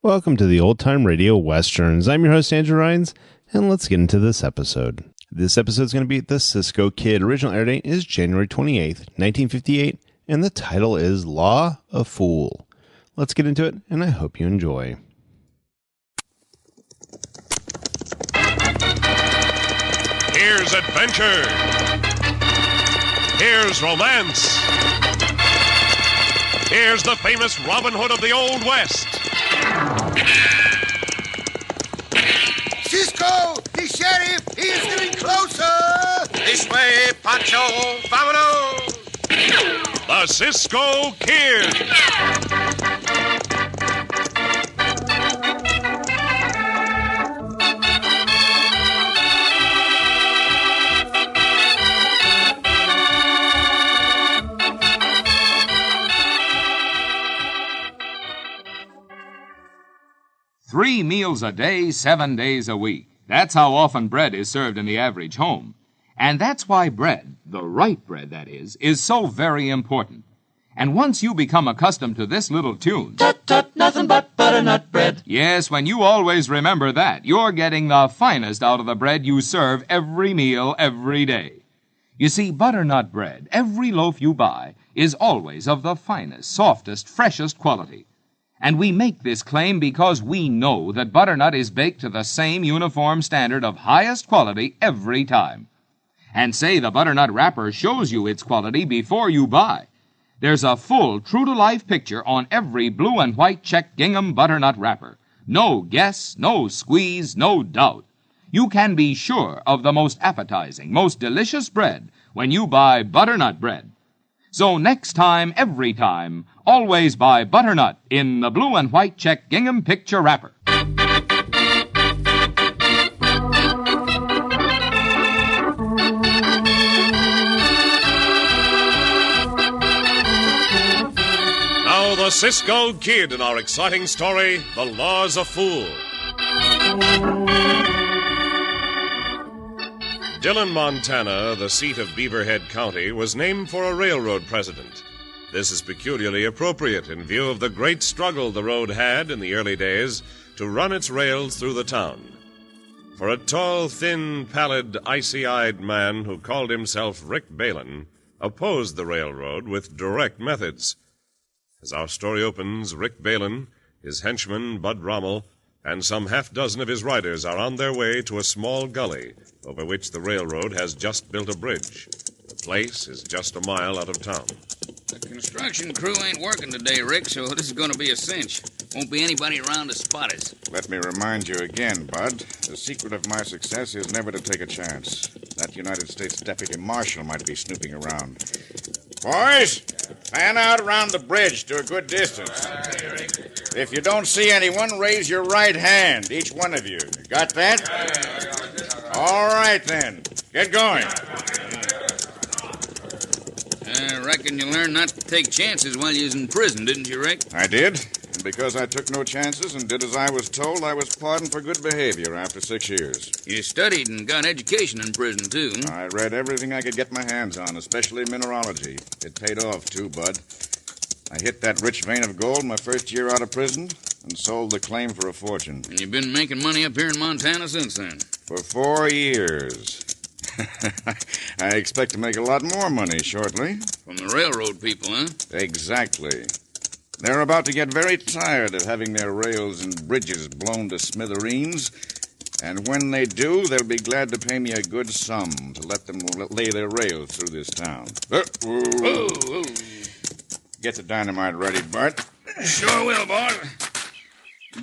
Welcome to the Old Time Radio Westerns. I'm your host, Andrew Rhynes, and let's get into this episode. This episode is going to be The Cisco Kid. Original air date is January 28th, 1958, and the title is Law of Fool. Let's get into it, and I hope you enjoy. Here's adventure. Here's romance. Here's the famous Robin Hood of the Old West. Cisco, the sheriff, he is getting closer. This way, Poncho, vámonos. The Cisco Kid. 3 meals a day, 7 days a week. That's how often bread is served in the average home. And that's why bread, the right bread that is so very important. And once you become accustomed to this little tune... Tut, tut, nothing but butternut bread. Yes, when you always remember that, you're getting the finest out of the bread you serve every meal, every day. You see, butternut bread, every loaf you buy, is always of the finest, softest, freshest quality. And we make this claim because we know that butternut is baked to the same uniform standard of highest quality every time. And say the butternut wrapper shows you its quality before you buy. There's a full, true-to-life picture on every blue and white check gingham butternut wrapper. No guess, no squeeze, no doubt. You can be sure of the most appetizing, most delicious bread when you buy butternut bread. So next time, every time, always buy butternut in the blue and white check gingham picture wrapper. Now the Cisco Kid in our exciting story, The Law's a Fool. Dillon, Montana, the seat of Beaverhead County, was named for a railroad president. This is peculiarly appropriate in view of the great struggle the road had in the early days to run its rails through the town. For a tall, thin, pallid, icy-eyed man who called himself Rick Balin opposed the railroad with direct methods. As our story opens, Rick Balin, his henchman Bud Rommel, and some half-dozen of his riders are on their way to a small gully over which the railroad has just built a bridge. The place is just a mile out of town. The construction crew ain't working today, Rick, so this is going to be a cinch. Won't be anybody around to spot us. Let me remind you again, Bud. The secret of my success is never to take a chance. That United States Deputy Marshal might be snooping around. Boys, fan out around the bridge to a good distance. If you don't see anyone, raise your right hand, each one of you. Got that? All right, then. Get going. I reckon you learned not to take chances while you was in prison, didn't you, Rick? I did. And because I took no chances and did as I was told, I was pardoned for good behavior after 6 years. You studied and got education in prison, too. I read everything I could get my hands on, especially mineralogy. It paid off, too, Bud. I hit that rich vein of gold my first year out of prison and sold the claim for a fortune. And you've been making money up here in Montana since then? For 4 years. I expect to make a lot more money shortly. From the railroad people, huh? Exactly. They're about to get very tired of having their rails and bridges blown to smithereens. And when they do, they'll be glad to pay me a good sum to let them lay their rails through this town. Get the dynamite ready, Bart. Sure will, boss.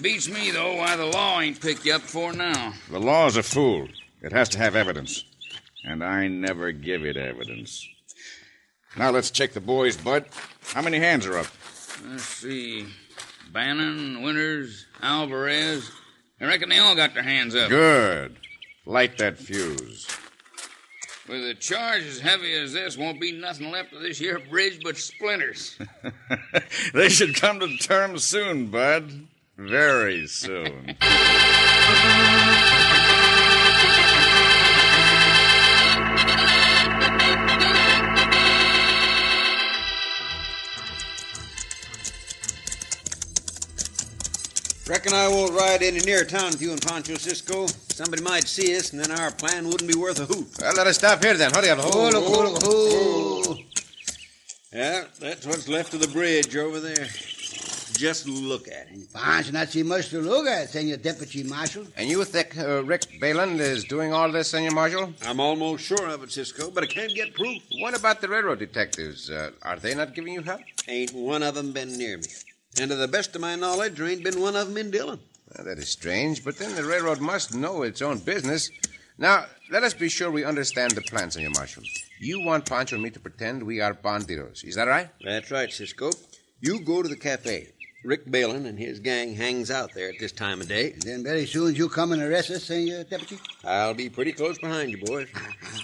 Beats me, though, why the law ain't picked you up before now. The law's a fool. It has to have evidence. And I never give it evidence. Now let's check the boys, Bud. How many hands are up? Let's see. Bannon, Winters, Alvarez. I reckon they all got their hands up. Good. Light that fuse. With a charge as heavy as this, won't be nothing left of this here bridge but splinters. They should come to terms soon, Bud. Very soon. Reckon I ride any near town with you and Poncho, Cisco. Somebody might see us, and then our plan wouldn't be worth a hoot. Well, let us stop here then. Hurry up. Yeah, that's what's left of the bridge over there. Just look at it. Poncho, not see much to look at, Senor Deputy Marshal. And you think Rick Balin is doing all this, Senor Marshal? I'm almost sure of it, Cisco, but I can't get proof. What about the railroad detectives? Are they not giving you help? Ain't one of them been near me. And to the best of my knowledge, there ain't been one of them in Dillon. Well, that is strange, but then the railroad must know its own business. Now, let us be sure we understand the plan, Senor Marshal. You want Poncho and me to pretend we are bandidos. Is that right? That's right, Cisco. You go to the cafe. Rick Balin and his gang hangs out there at this time of day. Then very soon you come and arrest us, Senor Deputy? I'll be pretty close behind you, boys.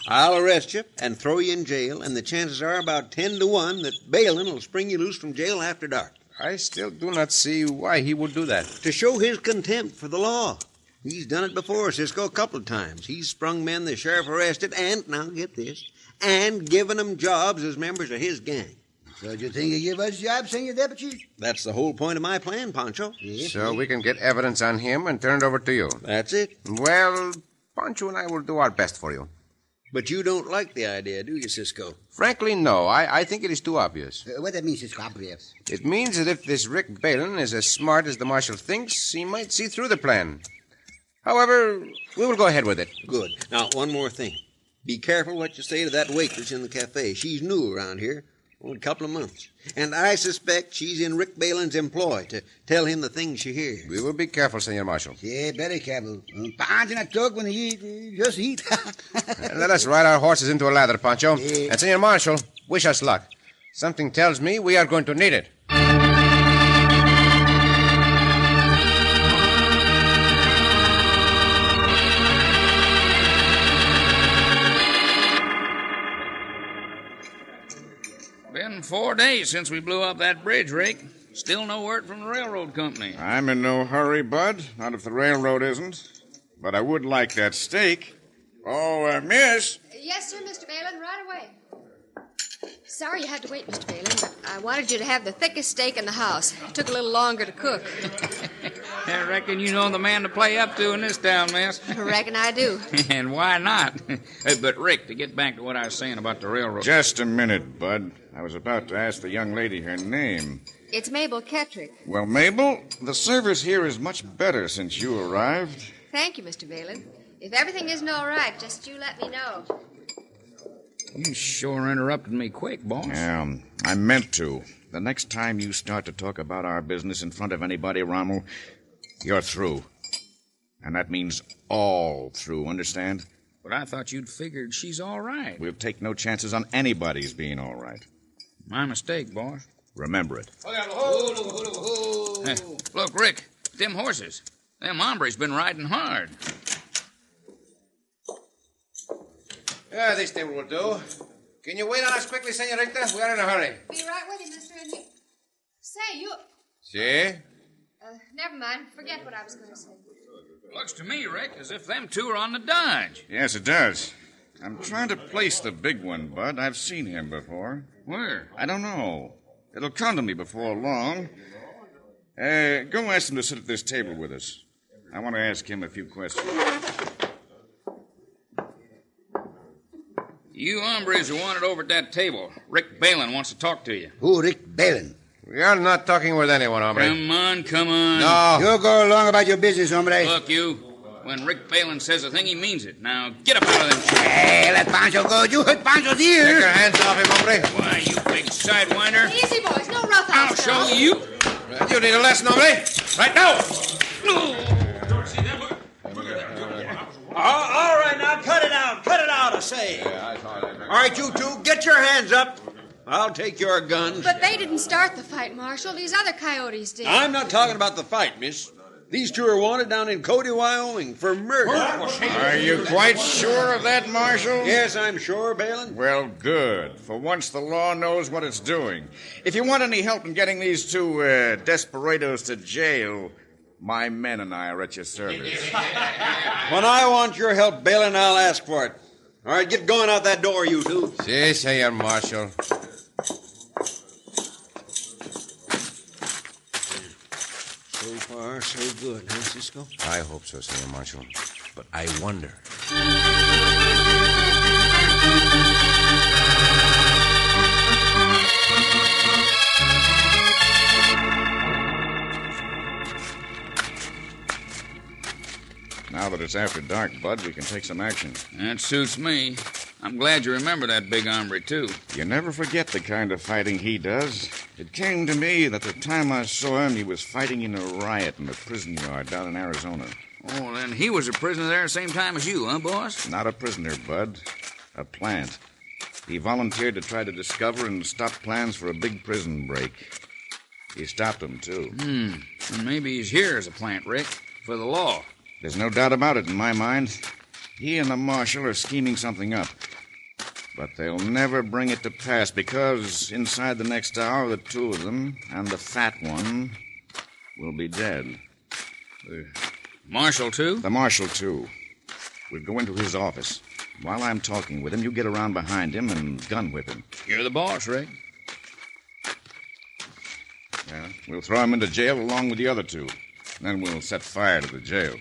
I'll arrest you and throw you in jail, and the chances are about 10 to 1 that Balin will spring you loose from jail after dark. I still do not see why he would do that. To show his contempt for the law. He's done it before, Cisco, a couple of times. He's sprung men the sheriff arrested and, now get this, and given them jobs as members of his gang. So do you think you give us jobs, Senor Deputy? That's the whole point of my plan, Poncho. Yes. So we can get evidence on him and turn it over to you. That's it. Well, Poncho and I will do our best for you. But you don't like the idea, do you, Cisco? Frankly, no. I think it is too obvious. What that means, Cisco? Obvious. It means that if this Rick Balin is as smart as the marshal thinks, he might see through the plan. However, we will go ahead with it. Good. Now, one more thing. Be careful what you say to that waitress in the cafe. She's new around here. Only a couple of months. And I suspect she's in Rick Balin's employ to tell him the things she hears. We will be careful, Senor Marshal. Yeah, very careful. Poncho not talk when he eat, just eat. Let us ride our horses into a lather, Poncho. Yeah. And, Senor Marshal, wish us luck. Something tells me we are going to need it. Been 4 days since we blew up that bridge, Rick. Still no word from the railroad company. I'm in no hurry, Bud. Not if the railroad isn't. But I would like that steak. Oh, miss. Yes, sir, Mr. Balin, right away. Sorry you had to wait, Mr. Balin, but I wanted you to have the thickest steak in the house. It took a little longer to cook. I reckon you know the man to play up to in this town, miss. I reckon I do. And why not? But, Rick, to get back to what I was saying about the railroad. Just a minute, Bud. I was about to ask the young lady her name. It's Mabel Kettrick. Well, Mabel, the service here is much better since you arrived. Thank you, Mr. Balin. If everything isn't all right, just you let me know. You sure interrupted me quick, boss. Yeah, I meant to. The next time you start to talk about our business in front of anybody, Rommel, you're through. And that means all through, understand? But I thought you'd figured she's all right. We'll take no chances on anybody's being all right. My mistake, boss. Remember it. Hey, look, Rick, them horses. Them hombres been riding hard. Yeah, this table will do. Can you wait on us quickly, senorita? We are in a hurry. Be right with you, Mr. Henry. Say, you... See? Never mind. Forget what I was going to say. Looks to me, Rick, as if them two are on the dodge. Yes, it does. I'm trying to place the big one, Bud. I've seen him before. Where? I don't know. It'll come to me before long. Go ask him to sit at this table with us. I want to ask him a few questions. You hombres are wanted over at that table. Rick Balin wants to talk to you. Who, Rick Balin? We are not talking with anyone, hombre. Come on. No. You go along about your business, hombre. Look, you. When Rick Balin says a thing, he means it. Now, get up out of them chairs. Hey, let Poncho go. You hurt Poncho's ears. Take your hands off him, hombre. Why, you big sidewinder. Easy, boys. No rough I'll house. show you. You need a lesson, hombre. Right now. All right, now, cut it out. Cut it out, I say. All right, you two, get your hands up. I'll take your guns. But they didn't start the fight, Marshal. These other coyotes did. I'm not talking about the fight, miss. These two are wanted down in Cody, Wyoming for murder. Are you quite sure of that, Marshal? Yes, I'm sure, Balin. Well, good. For once, the law knows what it's doing. If you want any help in getting these two desperados to jail, my men and I are at your service. When I want your help, Balin, I'll ask for it. All right, get going out that door, you two. Si, senor Marshal. So far, far, so good, huh, Cisco? I hope so, Senor Marshal. But I wonder. Now that it's after dark, Bud, we can take some action. That suits me. I'm glad you remember that big hombre, too. You never forget the kind of fighting he does. It came to me that the time I saw him, he was fighting in a riot in a prison yard down in Arizona. Oh, then he was a prisoner there the same time as you, huh, boss? Not a prisoner, Bud. A plant. He volunteered to try to discover and stop plans for a big prison break. He stopped them, too. And maybe he's here as a plant, Rick, for the law. There's no doubt about it in my mind. He and the marshal are scheming something up. But they'll never bring it to pass because inside the next hour, the two of them and the fat one will be dead. The marshal, too? The marshal, too. We'll go into his office. While I'm talking with him, you get around behind him and gun whip him. You're the boss, Rick. Yeah, we'll throw him into jail along with the other two. Then we'll set fire to the jail.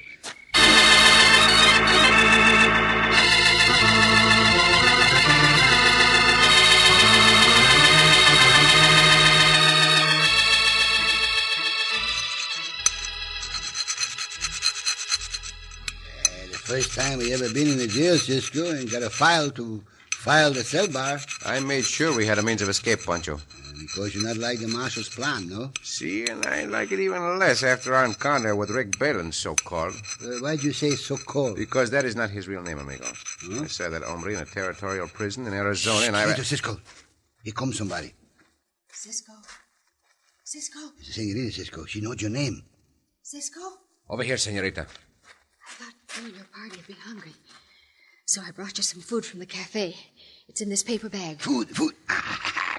First time we ever been in a jail, Cisco, and got a file the cell bar. I made sure we had a means of escape, Poncho. Because you're not like the marshal's plan, no? See, and I like it even less after our encounter with Rick Balin, so-called. Why'd you say so-called? Because that is not his real name, amigo. Huh? I saw that hombre in a territorial prison in Arizona, and I... Cisco, here comes somebody. Cisco? Cisco? It's the senorita, Cisco. She knows your name. Cisco? Over here, senorita. I thought you and your party would be hungry. So I brought you some food from the cafe. It's in this paper bag. Food.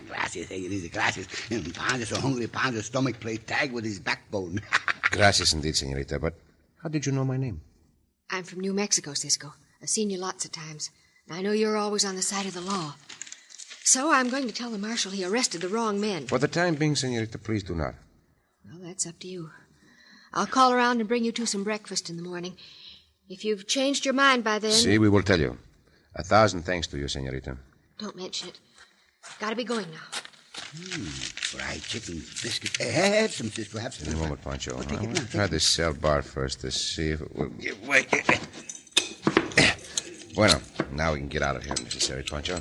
Gracias, senorita, gracias. Pancho's so hungry, Pancho's stomach played tag with his backbone. Gracias indeed, senorita. But how did you know my name? I'm from New Mexico, Cisco. I've seen you lots of times. I know you're always on the side of the law. So I'm going to tell the marshal he arrested the wrong men. For the time being, senorita, please do not. Well, that's up to you. I'll call around and bring you two some breakfast in the morning. If you've changed your mind by then... See, we will tell you. 1,000 thanks to you, senorita. Don't mention it. Gotta be going now. Fried chicken, biscuits. Have some, Cisco, have some. In a moment, Poncho. Take it now. Try this cell bar first to see if it will give way. Bueno, now we can get out of here, if necessary, Poncho.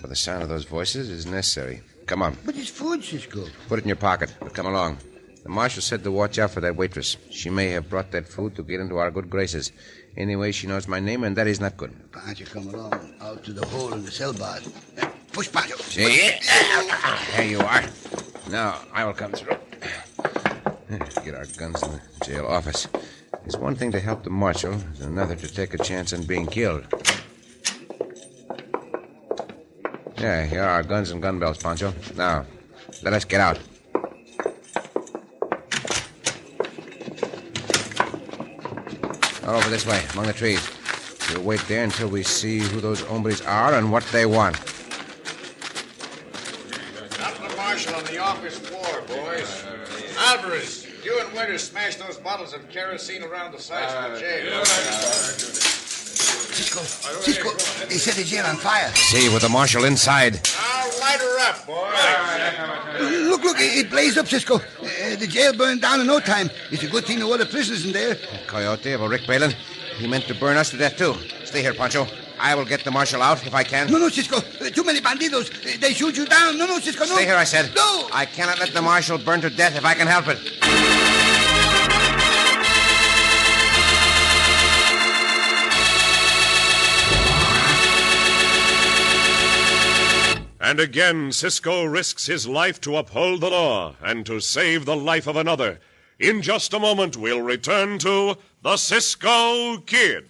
But the sound of those voices is necessary. Come on. But it's food, Cisco. Put it in your pocket, but come along. The marshal said to watch out for that waitress. She may have brought that food to get into our good graces. Anyway, she knows my name, and that is not good. Pancho, come along, out to the hole in the cell bar. Push, Pancho. See? There you are. Now, I will come through. Get our guns in the jail office. It's one thing to help the marshal. It's another to take a chance on being killed. Yeah, here are our guns and gun belts, Poncho. Now, let us get out. All over this way, among the trees. We'll wait there until we see who those hombres are and what they want. Up the marshal on the office floor, boys. Alvarez, you and Winters smash those bottles of kerosene around the sides of the jail. Cisco, they set the jail on fire. See, with the marshal inside. Now light her up, boys. Look, it blazed up, Cisco. The jail burned down in no time. It's a good thing there were the prisoners in there. Coyote of a Rick Balin. He meant to burn us to death, too. Stay here, Poncho. I will get the marshal out if I can. No, Cisco. Too many bandidos. They shoot you down. No, Cisco, no. Stay here, I said. No. I cannot let the marshal burn to death if I can help it. And again, Cisco risks his life to uphold the law and to save the life of another. In just a moment, we'll return to the Cisco Kid.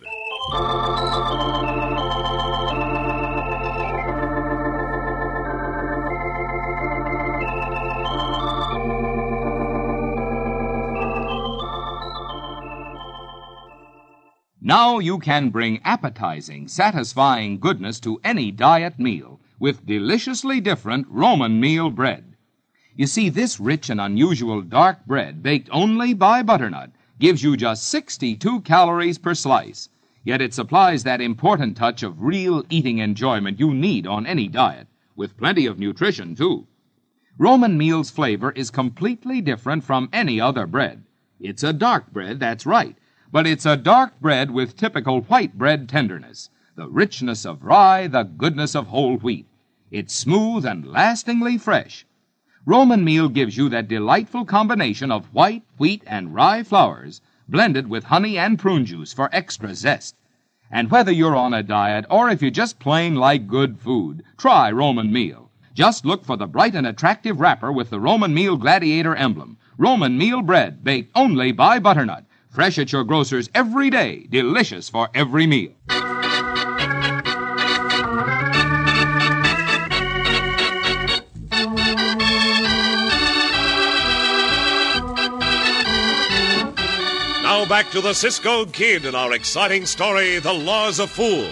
Now you can bring appetizing, satisfying goodness to any diet meal with deliciously different Roman meal bread. You see, this rich and unusual dark bread, baked only by butternut, gives you just 62 calories per slice. Yet it supplies that important touch of real eating enjoyment you need on any diet, with plenty of nutrition, too. Roman meal's flavor is completely different from any other bread. It's a dark bread, that's right, but it's a dark bread with typical white bread tenderness, the richness of rye, the goodness of whole wheat. It's smooth and lastingly fresh. Roman meal gives you that delightful combination of white, wheat, and rye flours, blended with honey and prune juice for extra zest. And whether you're on a diet or if you just plain like good food, try Roman meal. Just look for the bright and attractive wrapper with the Roman meal gladiator emblem. Roman meal bread, baked only by butternut. Fresh at your grocer's every day, delicious for every meal. Now back to the Cisco Kid and our exciting story, The Law's a Fool.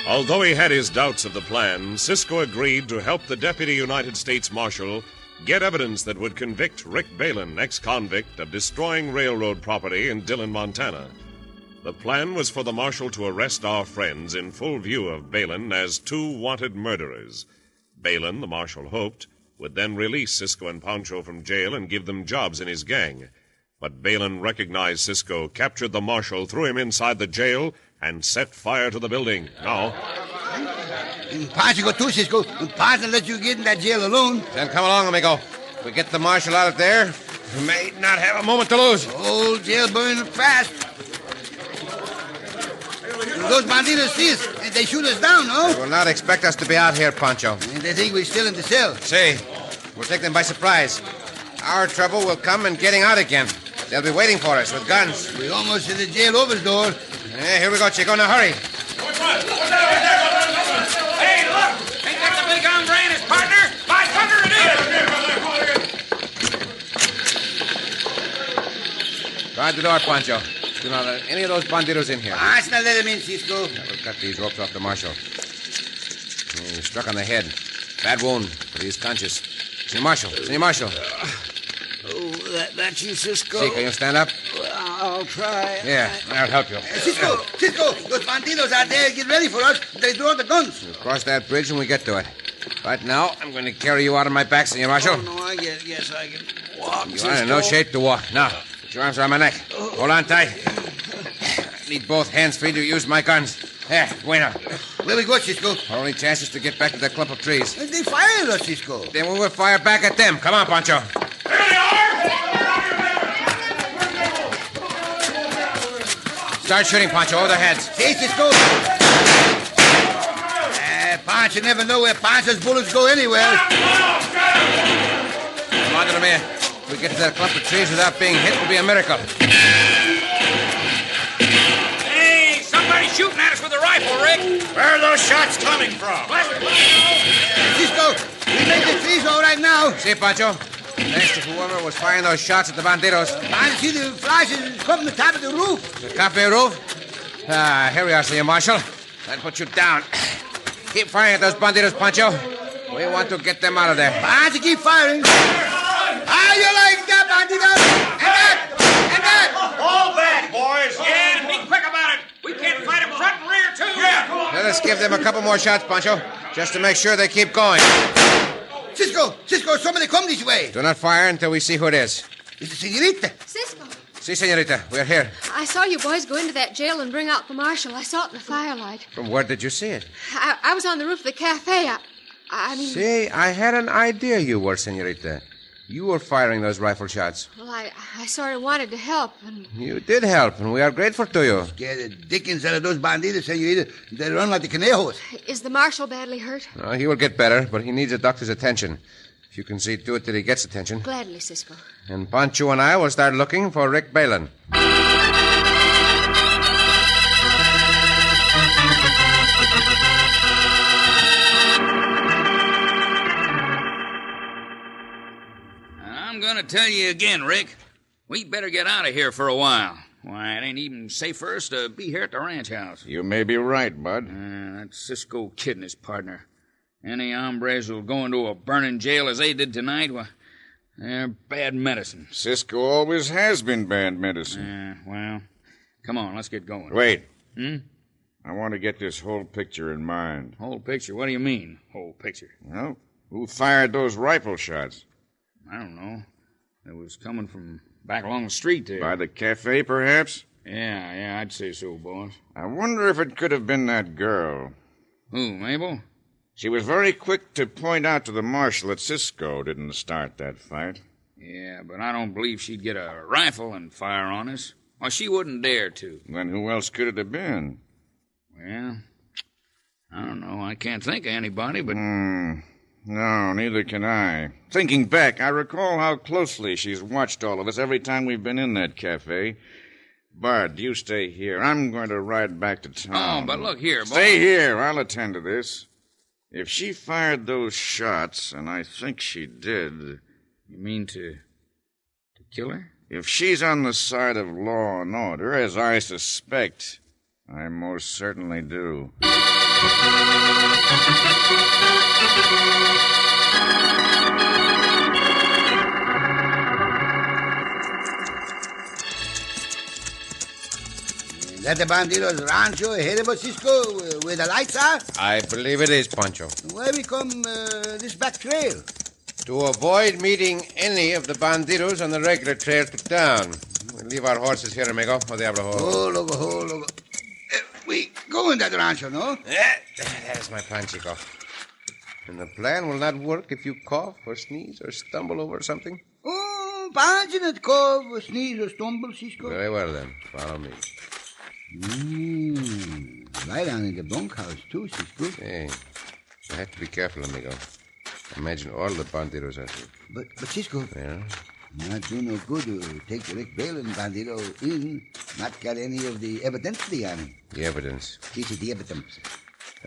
Although he had his doubts of the plan, Cisco agreed to help the Deputy United States Marshal get evidence that would convict Rick Balin, ex-convict, of destroying railroad property in Dillon, Montana. The plan was for the Marshal to arrest our friends in full view of Balin as two wanted murderers. Balin, the Marshal hoped, would then release Cisco and Poncho from jail and give them jobs in his gang. But Balin recognized Cisco, captured the Marshal, threw him inside the jail, and set fire to the building. Now, Poncho go too, Cisco. Poncho let you get in that jail alone. Then come along, amigo. If we get the Marshal out of there, we may not have a moment to lose. Whole jail burning fast. Those banditos see us, and they shoot us down, no? They will not expect us to be out here, Poncho. And they think we're still in the cell. See, we'll take them by surprise. Our trouble will come in getting out again. They'll be waiting for us with guns. We're almost in the jail over's door. Yeah, here we go, Chico. Now hurry. Hey, look! Ain't that the big hombre and his partner? By thunder, it is! Guard the door, Poncho. Do not let any of those banditos in here. Let's not let him in, Cisco. We'll cut these ropes off the Marshal. He's struck on the head. Bad wound, but he's conscious. Senor Marshal. Senor Marshal. Oh, that's you, Cisco? See, can you stand up? I'll try. Yeah, I'll help you. Cisco! Those banditos out there get ready for us. They draw the guns. We'll cross that bridge when we get to it. Right now, I'm going to carry you out on my back, Senor Marshal. Oh, no, I guess I can walk, You Cisco. are in no shape to walk. Now, put your arms around my neck. Hold on tight. I need both hands free to use my guns. There, bueno. Where we go, Cisco? Our only chance is to get back to the clump of trees. They fired us, Cisco. Then we will fire back at them. Come on, Poncho. Start shooting, Poncho, over their heads. See, Cisco? Poncho never know where Poncho's bullets go anywhere. Come on to the man. If we get to that clump of trees without being hit, it will be a miracle. Hey, somebody's shooting at us with a rifle, Rick. Where are those shots coming from? Cisco, we make the trees all right now. See, Poncho? Next to whoever was firing those shots at the banditos. I see the flashes come from the top of the roof. The cafe roof? Here we are, Senor Marshal. That put you down. Keep firing at those banditos, Poncho. We want to get them out of there. Poncho, keep firing. How you like that, banditos? And that! All back, boys! Yeah, and be quick about it. We can't fight them front and rear, too. Yeah, come on. Let us give them a couple more shots, Poncho, just to make sure they keep going. Cisco, somebody come this way. Do not fire until we see who it is. It's the senorita. Cisco, Si, senorita, we're here. I saw you boys go into that jail and bring out the Marshal. I saw it in the firelight. From where did you see it? I was on the roof of the cafe. I mean... See, I had an idea you were, senorita. You were firing those rifle shots. Well, I sort of wanted to help, and... You did help, and we are grateful to you. Scare the dickens out of those banditos, senorita. They run like the conejos. Is the Marshal badly hurt? No, he will get better, but he needs a doctor's attention. If you can see to it that he gets attention. Gladly, Cisco. And Poncho and I will start looking for Rick Balin. I'm going to tell you again, Rick. We better get out of here for a while. Why, it ain't even safe for us to be here at the ranch house. You may be right, Bud. That Cisco Kid and his partner. Any hombres who'll go into a burning jail as they did tonight, well, they're bad medicine. Cisco always has been bad medicine. Well, come on, let's get going. Wait. Hmm? I want to get this whole picture in mind. Whole picture? What do you mean, whole picture? Well, who fired those rifle shots? I don't know. It was coming from back along the street there. By the cafe, perhaps? Yeah, I'd say so, boss. I wonder if it could have been that girl. Who, Mabel? She was very quick to point out to the marshal that Cisco didn't start that fight. Yeah, but I don't believe she'd get a rifle and fire on us. Well, she wouldn't dare to. Then who else could it have been? Well, I don't know. I can't think of anybody, but... No, neither can I. Thinking back, I recall how closely she's watched all of us every time we've been in that cafe. Bud, you stay here. I'm going to ride back to town. Oh, but look here, boss. Stay here. I'll attend to this. If she fired those shots, and I think she did... You mean to kill her? If she's on the side of law and order, as I suspect, I most certainly do. Is that the bandidos rancho ahead of us, Cisco, where the lights are? I believe it is, Poncho. Why we come this back trail? To avoid meeting any of the bandidos on the regular trail to town. We'll leave our horses here, amigo. Oh, diablo. Oh, loco. We go in that rancho, no? That is my plan, Chico. And the plan will not work if you cough or sneeze or stumble over something? Oh, Poncho not cough or sneeze or stumble, Cisco. Very well, then. Follow me. Right down in the bunkhouse, too, Cisco. Hey, I have to be careful, amigo. Imagine all the bandidos are here. But Cisco... Yeah? Not do no good to take Rick Balin bandito in, not got any of the evidence on him. The evidence? This is the evidence.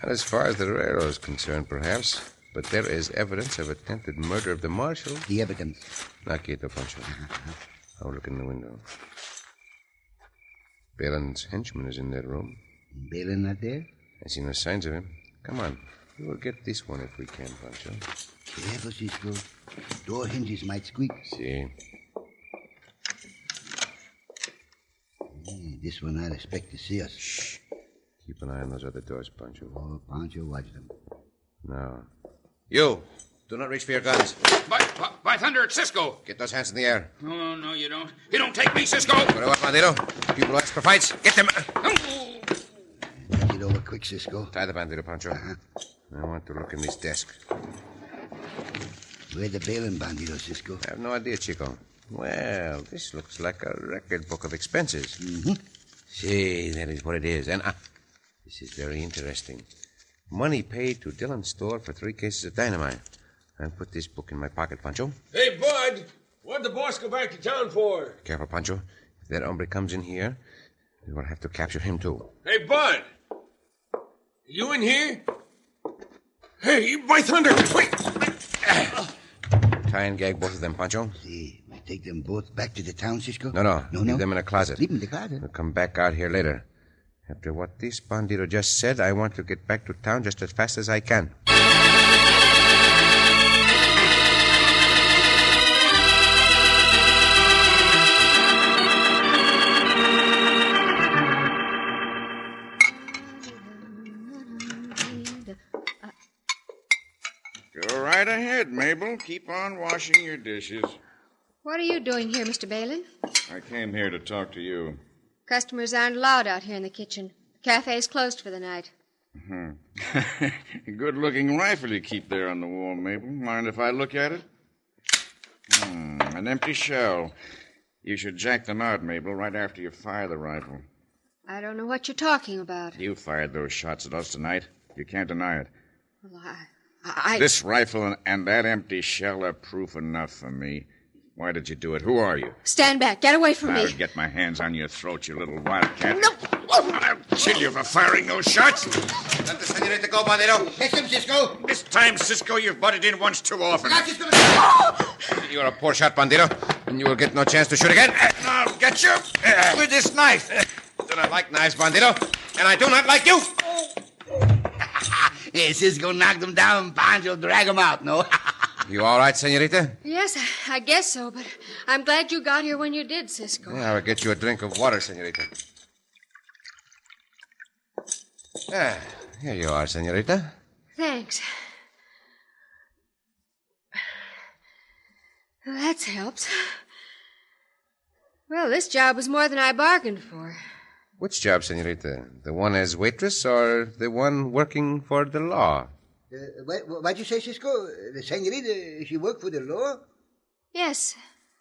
Not as far as the railroad is concerned, perhaps. But there is evidence of attempted murder of the marshal. The evidence. Not quieto, Poncho. I'll look in the window. Balin's henchman is in that room. Balin not there? I see no signs of him. Come on. We will get this one if we can, Poncho. Careful, Cisco. Door hinges might squeak. See. This one I'd expect to see us. Shh. Keep an eye on those other doors, Poncho. Oh, Poncho, watch them. No. You! Do not reach for your guns. By thunder, it's Cisco! Get those hands in the air. Oh, no, you don't. You don't take me, Cisco! Very well, bandito. People ask for fights. Get them. Get over quick, Cisco. Tie the bandito, Poncho. I want to look in this desk. Where the Balin bandito, Cisco? I have no idea, Chico. Well, this looks like a record book of expenses. Mm-hmm. See, that is what it is. And this is very interesting. Money paid to Dillon's store for 3 cases of dynamite. I'll put this book in my pocket, Poncho. Hey, Bud, what'd the boss go back to town for? Careful, Poncho. If that hombre comes in here, we will have to capture him, too. Hey, Bud, you in here? Hey, by thunder, wait! Tie and gag both of them, Poncho. See, we take them both back to the town, Cisco? No. Leave them in a closet. Leave them in the closet? We'll come back out here later. After what this bandito just said, I want to get back to town just as fast as I can. Go right ahead, Mabel. Keep on washing your dishes. What are you doing here, Mr. Balin? I came here to talk to you. Customers aren't allowed out here in the kitchen. The cafe's closed for the night. Good-looking rifle you keep there on the wall, Mabel. Mind if I look at it? An empty shell. You should jack them out, Mabel, right after you fire the rifle. I don't know what you're talking about. You fired those shots at us tonight. You can't deny it. Well, This rifle and that empty shell are proof enough for me. Why did you do it? Who are you? Stand back. Get away from me. I'll get my hands on your throat, you little wildcat. No. I'll kill you for firing those shots. Let the senorita go, bandito. Catch him, Cisco. This time, Cisco, you've butted in once too often. You're a poor shot, bandito, and you will get no chance to shoot again. I'll get you with this knife. I do not like knives, bandito, and I do not like you. Hey, Cisco knocked him down, Poncho drag him out, no? You all right, senorita? Yes, I guess so, but I'm glad you got here when you did, Cisco. Yeah, I'll get you a drink of water, senorita. Ah, here you are, senorita. Thanks. Well, that helps. Well, this job was more than I bargained for. Which job, senorita? The one as waitress or the one working for the law? What'd you say, Cisco? The senorita, she worked for the law? Yes.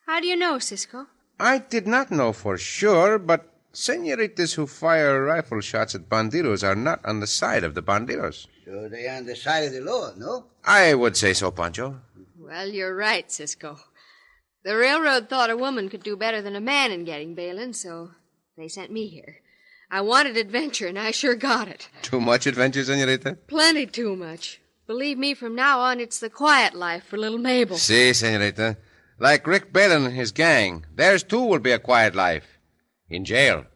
How do you know, Cisco? I did not know for sure, but senoritas who fire rifle shots at bandidos are not on the side of the bandidos. So they are on the side of the law, no? I would say so, Poncho. Well, you're right, Cisco. The railroad thought a woman could do better than a man in getting bailin', so they sent me here. I wanted adventure, and I sure got it. Too much adventure, senorita? Plenty too much. Believe me, from now on, it's the quiet life for little Mabel. Si, senorita. Like Rick Balin and his gang, theirs too will be a quiet life. In jail.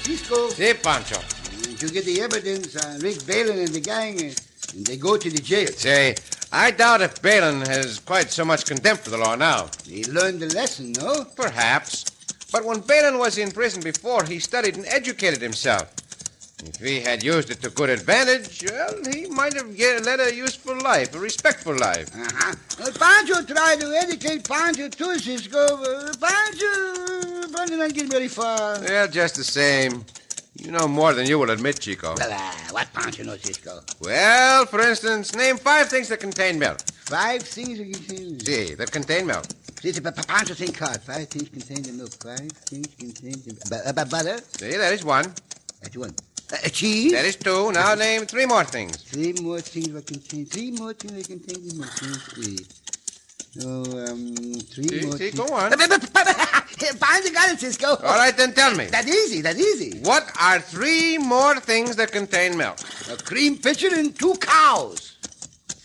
Cisco. Si, Poncho. You get the evidence on Rick Balin and the gang, and they go to the jail. Say, I doubt if Balin has quite so much contempt for the law now. He learned the lesson, no? Perhaps. But when Balin was in prison before, he studied and educated himself. If he had used it to good advantage, well, he might have led a useful life, a respectful life. Uh-huh. Poncho tried to educate Poncho too, Cisco. Poncho not get very far. Well, just the same. You know more than you will admit, Chico. Well, what Poncho knows, Cisco? Well, for instance, name 5 things that contain milk. 5 things that contain milk? Si, that contain milk. Poncho think hard. 5 things contain the milk. 5 things contain the butter. Si, that is 1. That's 1. Cheese? That is 2. Now name 3 more things. 3 more things that contain. 3 more things that contain the milk. 3 more things. Go on. Poncho got it, Cisco. All right, then tell me. That's easy. What are 3 more things that contain milk? A cream pitcher and 2 cows.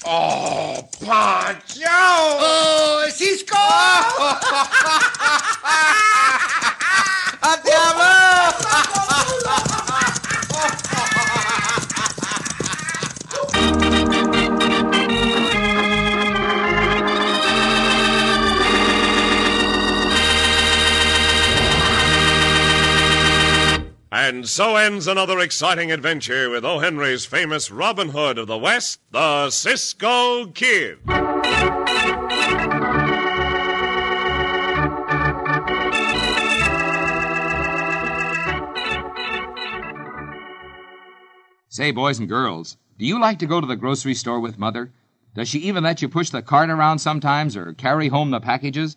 Oh, Poncho! Oh, Cisco! ¡A diablo! And so ends another exciting adventure with O. Henry's famous Robin Hood of the West, the Cisco Kid. Say, boys and girls, do you like to go to the grocery store with Mother? Does she even let you push the cart around sometimes or carry home the packages?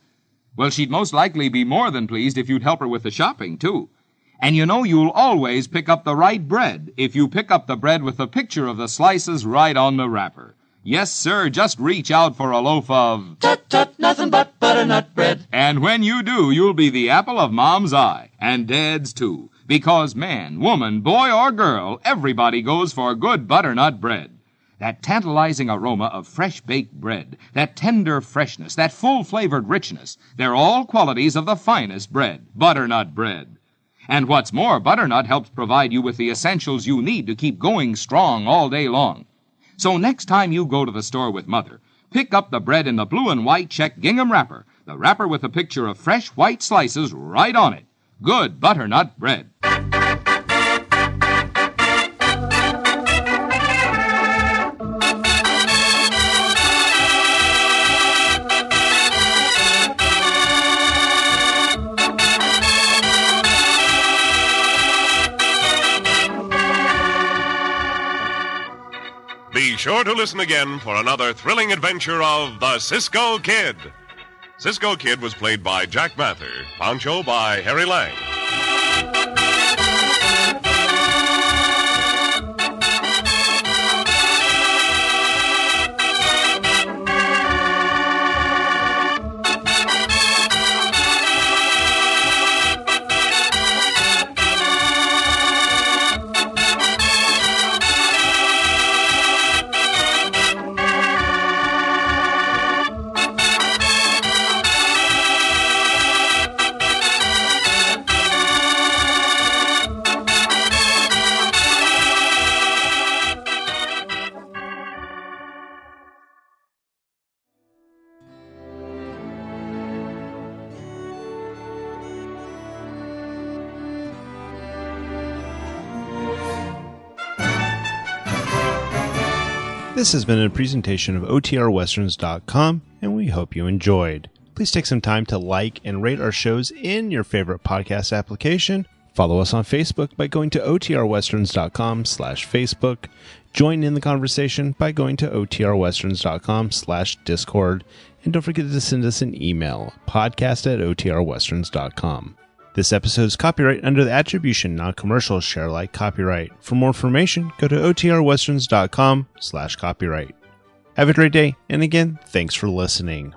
Well, she'd most likely be more than pleased if you'd help her with the shopping, too. And you know you'll always pick up the right bread if you pick up the bread with the picture of the slices right on the wrapper. Yes, sir, just reach out for a loaf of... Tut, nothing but butternut bread. And when you do, you'll be the apple of Mom's eye, and Dad's too. Because man, woman, boy, or girl, everybody goes for good butternut bread. That tantalizing aroma of fresh-baked bread, that tender freshness, that full-flavored richness, they're all qualities of the finest bread, butternut bread. And what's more, butternut helps provide you with the essentials you need to keep going strong all day long. So next time you go to the store with Mother, pick up the bread in the blue and white check gingham wrapper, the wrapper with a picture of fresh white slices right on it. Good butternut bread. Be sure to listen again for another thrilling adventure of the Cisco Kid. Cisco Kid was played by Jack Mather, Poncho by Harry Lang. This has been a presentation of OTRWesterns.com, and we hope you enjoyed. Please take some time to like and rate our shows in your favorite podcast application. Follow us on Facebook by going to OTRWesterns.com/Facebook. Join in the conversation by going to OTRWesterns.com/Discord. And don't forget to send us an email, podcast@OTRWesterns.com. This episode is copyright under the Attribution Non-Commercial Share Alike copyright. For more information, go to OTRWesterns.com/copyright. Have a great day, and again, thanks for listening.